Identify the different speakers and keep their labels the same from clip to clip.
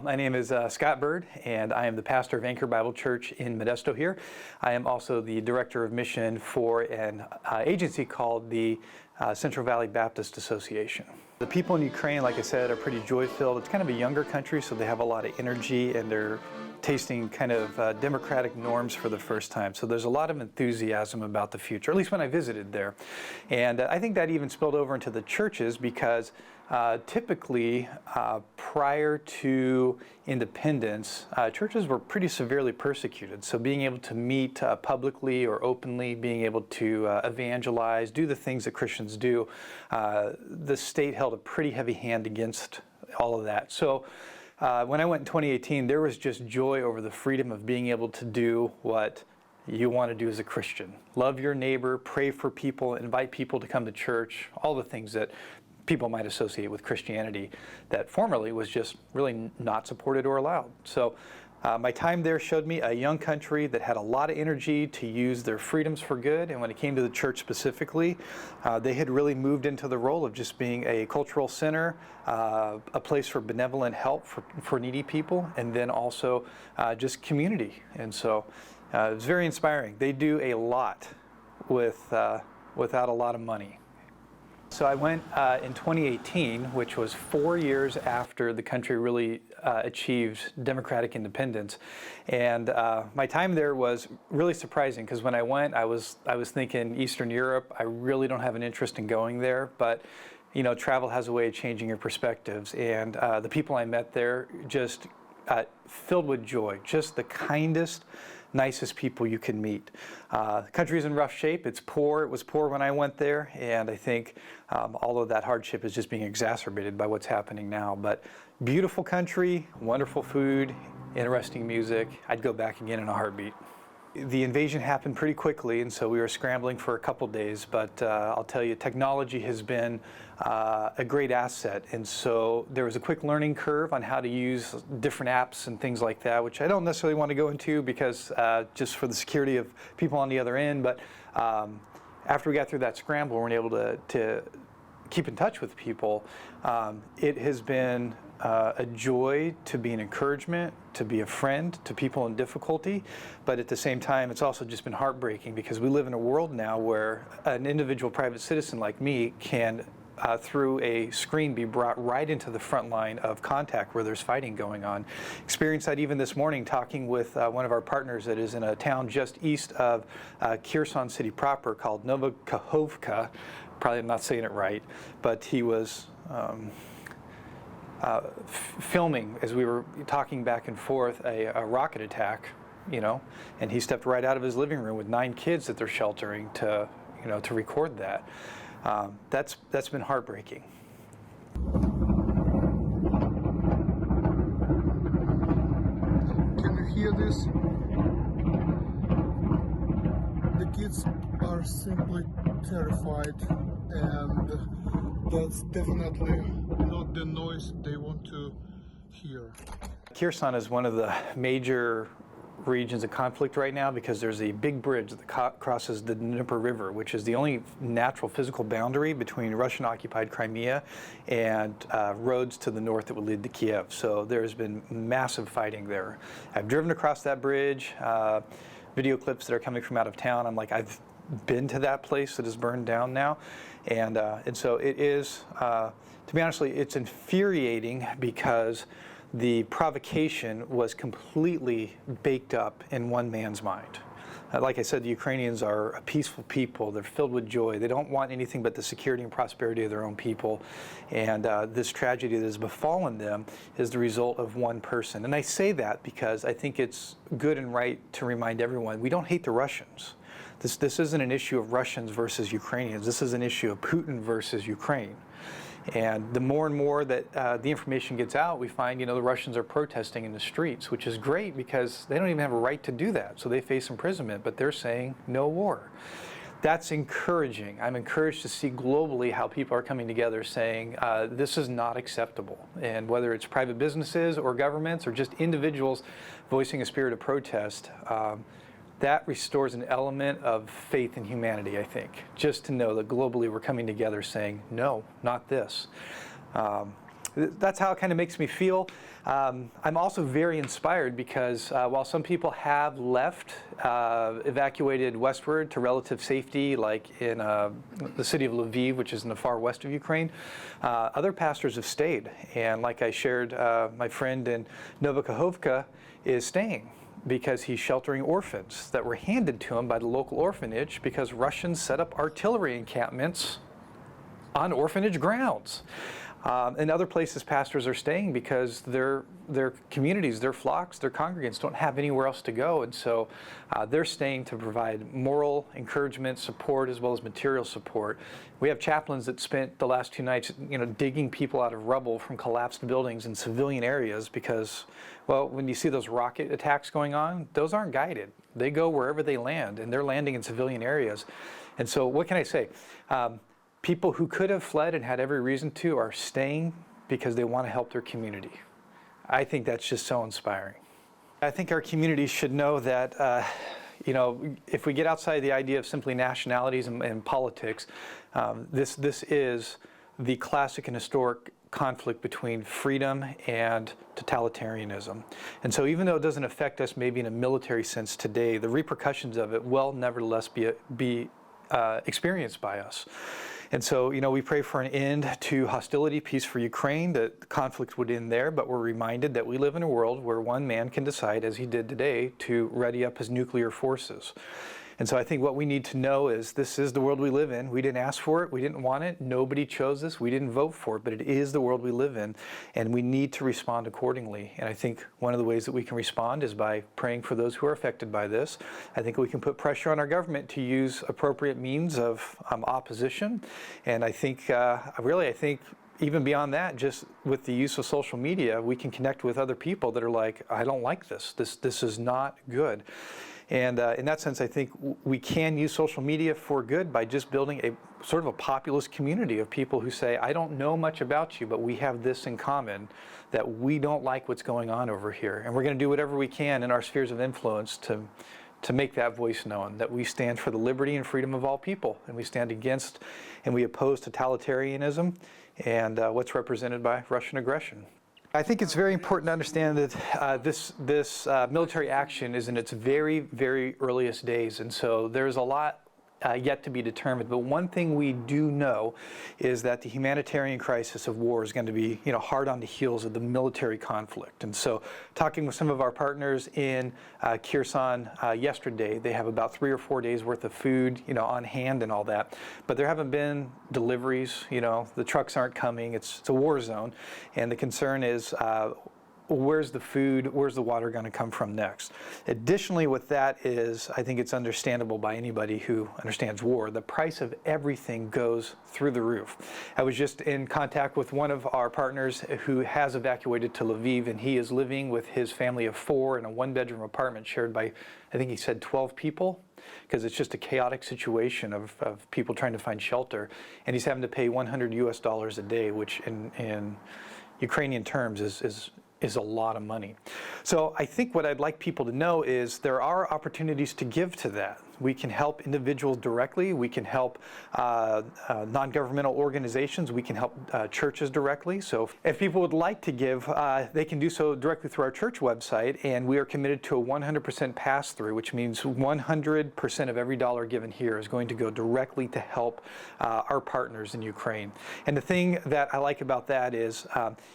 Speaker 1: My name is Scott Bird, and I am the pastor of Anchored Bible Church in Modesto here. I am also the director of mission for an agency called the Central Valley Baptist Association. The people in Ukraine, like I said, are pretty joy-filled. It's kind of a younger country, so they have a lot of energy, and they're tasting kind of democratic norms for the first time. So there's a lot of enthusiasm about the future, at least when I visited there. And I think that even spilled over into the churches because typically prior to independence, churches were pretty severely persecuted. So being able to meet publicly or openly, being able to evangelize, do the things that Christians do, the state held a pretty heavy hand against all of that. So when I went in 2018, there was just joy over the freedom of being able to do what you want to do as a Christian. Love your neighbor, pray for people, invite people to come to church, all the things that people might associate with Christianity that formerly was just really not supported or allowed. So my time there showed me a young country that had a lot of energy to use their freedoms for good, and when it came to the church specifically, they had really moved into the role of just being a cultural center, a place for benevolent help for needy people, and then also just community. And so it was very inspiring. They do a lot without a lot of money. So I went in 2018, which was 4 years after the country really achieved democratic independence. And my time there was really surprising because when I went, I was thinking Eastern Europe. I really don't have an interest in going there, but you know, travel has a way of changing your perspectives. And the people I met there just filled with joy, just the kindest, nicest people you can meet. The country's in rough shape. It's poor. It was poor when I went there, and I think all of that hardship is just being exacerbated by what's happening now. But beautiful country, wonderful food, interesting music. I'd go back again in a heartbeat. The invasion happened pretty quickly, and so we were scrambling for a couple days, but I'll tell you, technology has been a great asset, and so there was a quick learning curve on how to use different apps and things like that, which I don't necessarily want to go into because just for the security of people on the other end, but after we got through that scramble, we weren't able to keep in touch with people. It has been a joy to be an encouragement, to be a friend to people in difficulty, but at the same time, it's also just been heartbreaking because we live in a world now where an individual private citizen like me can, through a screen, be brought right into the front line of contact where there's fighting going on. Experienced that even this morning talking with one of our partners that is in a town just east of Kherson City proper called Novokhovka. Probably I'm not saying it right, but he was filming as we were talking back and forth a rocket attack, you know, and he stepped right out of his living room with 9 kids that they're sheltering to, you know, to record that. That's been heartbreaking.
Speaker 2: Can you hear this? The kids are simply terrified, and that's definitely not the noise they want to hear.
Speaker 1: Kherson is one of the major regions of conflict right now because there's a big bridge that crosses the Dnieper River, which is the only natural physical boundary between Russian-occupied Crimea and roads to the north that would lead to Kiev. So there's been massive fighting there. I've driven across that bridge, video clips that are coming from out of town. I'm like, I've been to that place that is burned down now. And so it is, to be honest, it's infuriating because the provocation was completely baked up in one man's mind. Like I said, the Ukrainians are a peaceful people. They're filled with joy. They don't want anything but the security and prosperity of their own people. And this tragedy that has befallen them is the result of one person. And I say that because I think it's good and right to remind everyone, we don't hate the Russians. This isn't an issue of Russians versus Ukrainians. This is an issue of Putin versus Ukraine. And the more and more that the information gets out, we find, you know, the Russians are protesting in the streets, which is great because they don't even have a right to do that. So they face imprisonment, but they're saying no war. That's encouraging. I'm encouraged to see globally how people are coming together saying this is not acceptable. And whether it's private businesses or governments or just individuals voicing a spirit of protest, that restores an element of faith in humanity, I think, just to know that globally we're coming together saying, no, not this. that's how it kind of makes me feel. I'm also very inspired because while some people have left, evacuated westward to relative safety, like in the city of Lviv, which is in the far west of Ukraine, other pastors have stayed. And like I shared, my friend in Novakahovka is staying because he's sheltering orphans that were handed to him by the local orphanage because Russians set up artillery encampments on orphanage grounds. In other places, pastors are staying because their communities, their flocks, their congregants don't have anywhere else to go, and so they're staying to provide moral encouragement, support, as well as material support. We have chaplains that spent the last 2 nights, digging people out of rubble from collapsed buildings in civilian areas because, well, when you see those rocket attacks going on, those aren't guided. They go wherever they land, and they're landing in civilian areas. And so, what can I say? People who could have fled and had every reason to are staying because they want to help their community. I think that's just so inspiring. I think our community should know that, if we get outside the idea of simply nationalities and politics, this is the classic and historic conflict between freedom and totalitarianism. And so even though it doesn't affect us maybe in a military sense today, the repercussions of it will nevertheless be experienced by us. And so, we pray for an end to hostility, peace for Ukraine, that the conflict would end there, but we're reminded that we live in a world where one man can decide, as he did today, to ready up his nuclear forces. And so I think what we need to know is this is the world we live in. We didn't ask for it. We didn't want it. Nobody chose this. We didn't vote for it, but it is the world we live in, and we need to respond accordingly. And I think one of the ways that we can respond is by praying for those who are affected by this. I think we can put pressure on our government to use appropriate means of opposition. And I think, I think even beyond that, just with the use of social media, we can connect with other people that are like, I don't like this. This is not good. And in that sense, I think we can use social media for good by just building a sort of a populist community of people who say, I don't know much about you, but we have this in common, that we don't like what's going on over here. And we're going to do whatever we can in our spheres of influence to make that voice known, that we stand for the liberty and freedom of all people, and we stand against and we oppose totalitarianism and what's represented by Russian aggression. I think it's very important to understand that this military action is in its very, very earliest days, and so there's a lot yet to be determined. But one thing we do know is that the humanitarian crisis of war is going to be, hard on the heels of the military conflict. And so, talking with some of our partners in Kherson yesterday, they have about 3 or 4 days worth of food, on hand and all that. But there haven't been deliveries. The trucks aren't coming. It's a war zone, and the concern is, where's the food, where's the water going to come from next? Additionally, with that is, I think it's understandable by anybody who understands war, the price of everything goes through the roof. I was just in contact with one of our partners who has evacuated to Lviv, and he is living with his family of 4 in a 1-bedroom apartment shared by, I think he said 12 people, because it's just a chaotic situation of people trying to find shelter. And he's having to pay $100 a day, which in Ukrainian terms is a lot of money. So I think what I'd like people to know is there are opportunities to give to that. We can help individuals directly. We can help non-governmental organizations. We can help churches directly. So if people would like to give, they can do so directly through our church website. And we are committed to a 100% pass-through, which means 100% of every dollar given here is going to go directly to help our partners in Ukraine. And the thing that I like about that is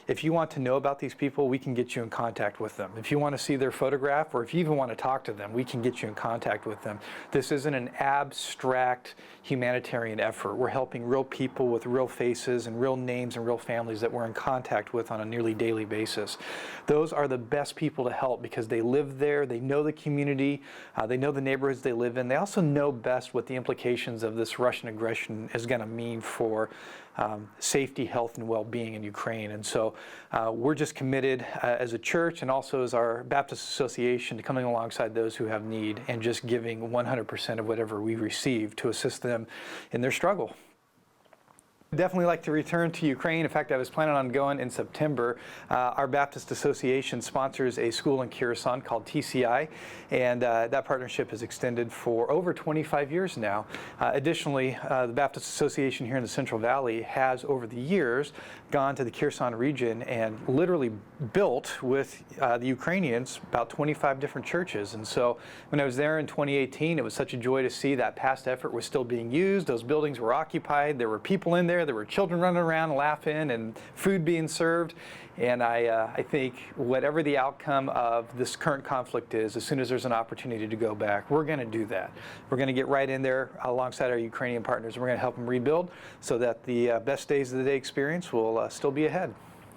Speaker 1: if you want to know about these people, we can get you in contact with them. If you want to see their photograph, or if you even want to talk to them, we can get you in contact with them. This isn't an abstract humanitarian effort. We're helping real people with real faces and real names and real families that we're in contact with on a nearly daily basis. Those are the best people to help because they live there, they know the community, they know the neighborhoods they live in. They also know best what the implications of this Russian aggression is going to mean for safety, health, and well-being in Ukraine. And so we're just committed as a church and also as our Baptist Association to coming alongside those who have need and just giving 100% of whatever we receive to assist them in their struggle. Definitely like to return to Ukraine. In fact, I was planning on going in September. Our Baptist Association sponsors a school in Kherson called TCI, and that partnership has extended for over 25 years now. Additionally, the Baptist Association here in the Central Valley has, over the years, gone to the Kherson region and literally built with the Ukrainians about 25 different churches. And so when I was there in 2018, it was such a joy to see that past effort was still being used. Those buildings were occupied. There were people in there. There were children running around laughing and food being served. And I think whatever the outcome of this current conflict is, as soon as there's an opportunity to go back, we're going to do that. We're going to get right in there alongside our Ukrainian partners. We're going to help them rebuild so that the best days of the day experience will still be ahead.